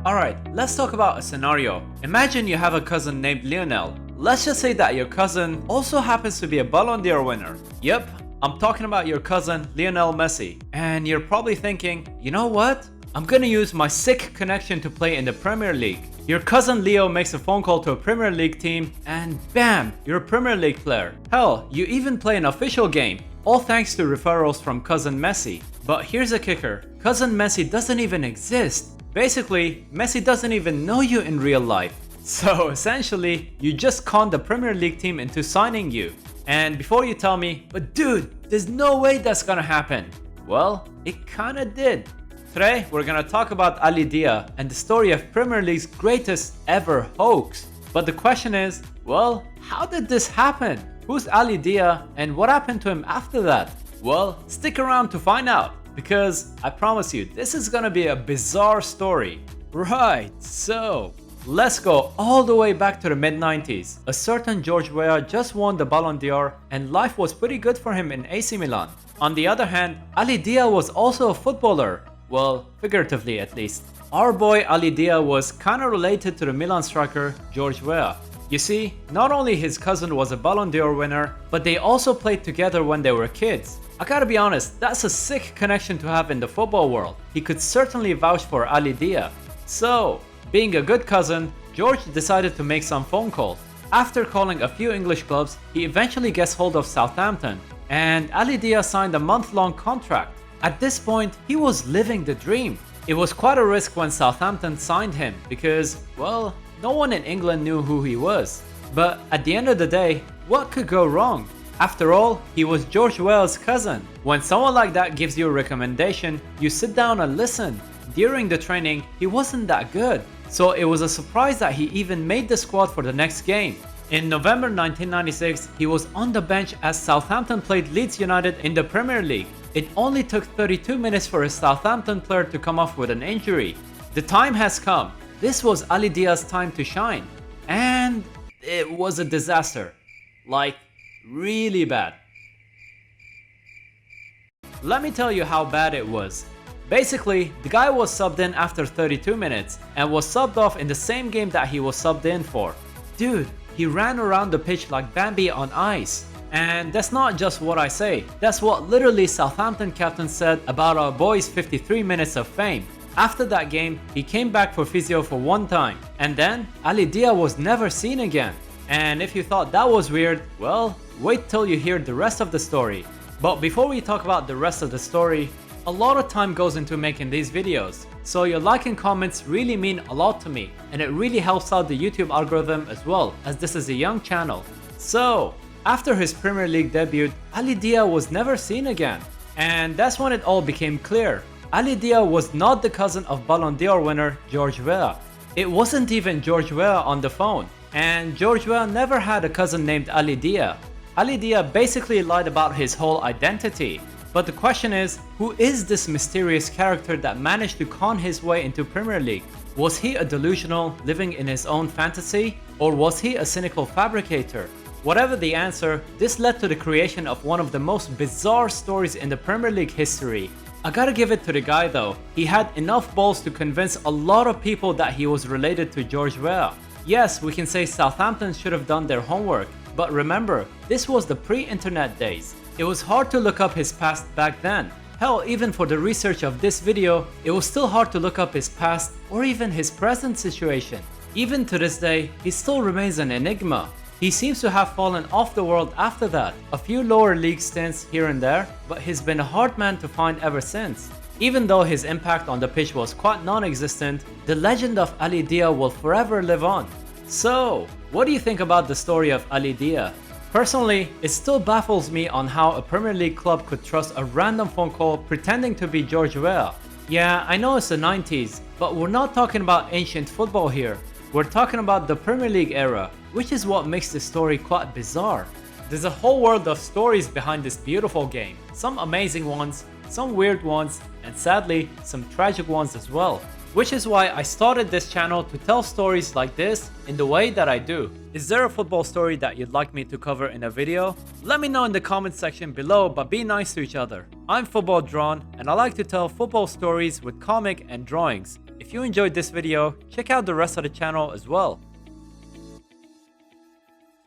Alright, let's talk about a scenario. Imagine you have a cousin named Lionel. Let's just say that your cousin also happens to be a Ballon D'or winner. Yep, I'm talking about your cousin Lionel Messi. And you're probably thinking, you know what? I'm gonna use my sick connection to play in the Premier League. Your cousin Leo makes a phone call to a Premier League team and bam, you're a Premier League player. Hell, you even play an official game. All thanks to referrals from cousin Messi. But here's a kicker. Cousin Messi doesn't even exist. Basically, Messi doesn't even know you in real life. So essentially, you just conned the Premier League team into signing you. And before you tell me, but dude, there's no way that's gonna happen. Well, it kinda did. Today, we're gonna talk about Aly Dia and the story of Premier League's greatest ever hoax. But the question is, well, how did this happen? Who's Aly Dia and what happened to him after that? Well, stick around to find out. Because I promise you, this is gonna be a bizarre story. Right, so let's go all the way back to the mid-90s. A certain George Weah just won the Ballon D'or and life was pretty good for him in AC Milan. On the other hand, Aly Dia was also a footballer. Well, figuratively at least. Our boy Aly Dia was kinda related to the Milan striker George Weah. You see, not only his cousin was a Ballon d'Or winner, but they also played together when they were kids. I gotta be honest, that's a sick connection to have in the football world. He could certainly vouch for Aly Dia. So, being a good cousin, George decided to make some phone calls. After calling a few English clubs, he eventually gets hold of Southampton, and Aly Dia signed a month-long contract. At this point, he was living the dream. It was quite a risk when Southampton signed him because, well, no one in England knew who he was. But at the end of the day, what could go wrong? After all, he was George Weah's cousin. When someone like that gives you a recommendation, you sit down and listen. During the training, he wasn't that good, so it was a surprise that he even made the squad for the next game. In November 1996, he was on the bench as Southampton played Leeds United in the Premier League. It only took 32 minutes for a Southampton player to come off with an injury. The time has come. This was Aly Dia's time to shine. And it was a disaster. Like, really bad. Let me tell you how bad it was. Basically, the guy was subbed in after 32 minutes and was subbed off in the same game that he was subbed in for. Dude, he ran around the pitch like Bambi on ice. And that's not just what I say, that's what literally Southampton captain said about our boy's 53 minutes of fame. After that game, he came back for physio for one time, and then Aly Dia was never seen again. And if you thought that was weird, well, wait till you hear the rest of the story. But before we talk about the rest of the story, a lot of time goes into making these videos, so your like and comments really mean a lot to me, and it really helps out the YouTube algorithm as well, as this is a young channel. So, after his Premier League debut, Aly Dia was never seen again. And that's when it all became clear. Aly Dia was not the cousin of Ballon d'Or winner George Weah. It wasn't even George Weah on the phone. And George Weah never had a cousin named Aly Dia. Aly Dia basically lied about his whole identity. But the question is, who is this mysterious character that managed to con his way into Premier League? Was he a delusional living in his own fantasy? Or was he a cynical fabricator? Whatever the answer, this led to the creation of one of the most bizarre stories in the Premier League history. I gotta give it to the guy though, he had enough balls to convince a lot of people that he was related to George Weah. Yes, we can say Southampton should have done their homework, but remember, this was the pre-internet days. It was hard to look up his past back then. Hell, even for the research of this video, it was still hard to look up his past or even his present situation. Even to this day, he still remains an enigma. He seems to have fallen off the world after that, a few lower league stints here and there, but he's been a hard man to find ever since. Even though his impact on the pitch was quite non-existent, the legend of Aly Dia will forever live on. So, what do you think about the story of Aly Dia? Personally, it still baffles me on how a Premier League club could trust a random phone call pretending to be George Weah. Yeah, I know it's the 90s, but we're not talking about ancient football here. We're talking about the Premier League era, which is what makes this story quite bizarre. There's a whole world of stories behind this beautiful game, some amazing ones, some weird ones, and sadly, some tragic ones as well. Which is why I started this channel to tell stories like this in the way that I do. Is there a football story that you'd like me to cover in a video? Let me know in the comment section below, but be nice to each other. I'm Football Drawn and I like to tell football stories with comic and drawings. If you enjoyed this video, check out the rest of the channel as well.